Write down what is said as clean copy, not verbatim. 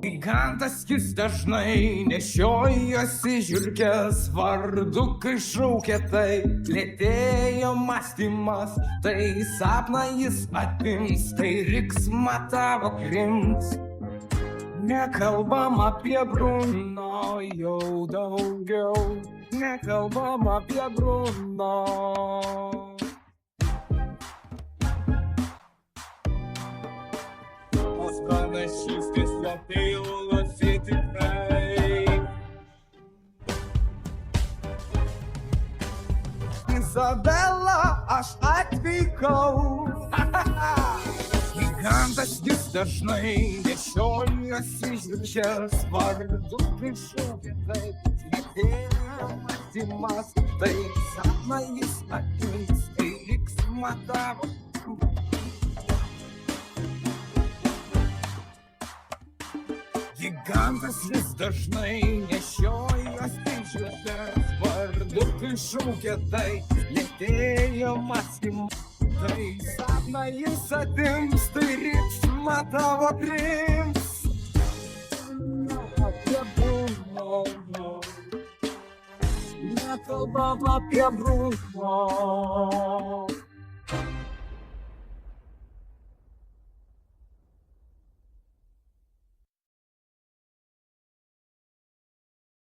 Gigantas jis dažnai nešiojosi žiurkės vardu, kai šaukė tai lėtėjo mąstymas, tai sapną jis atims, tai riksmą tavo prims. Nekalbam apie Bruno jau daugiau, nekalbam apie Bruno. Panašystės jo pilnosi tikrai. Izabela, aš atvykau. Gigantas jis dažnai nešiojosi žiurkės vardu, kai šaukė taip lėtėjo mąstymas, tai sapną jis atims, tai riksmą tavo. Gigantas jis dažnai nešiojosi žiurkės vardu, kai šaukė tai lėtėjo mąstymas, tai sapną jis atims, tai riksmą tavo prims. Apie Bruno, nekalbam apie Bruno.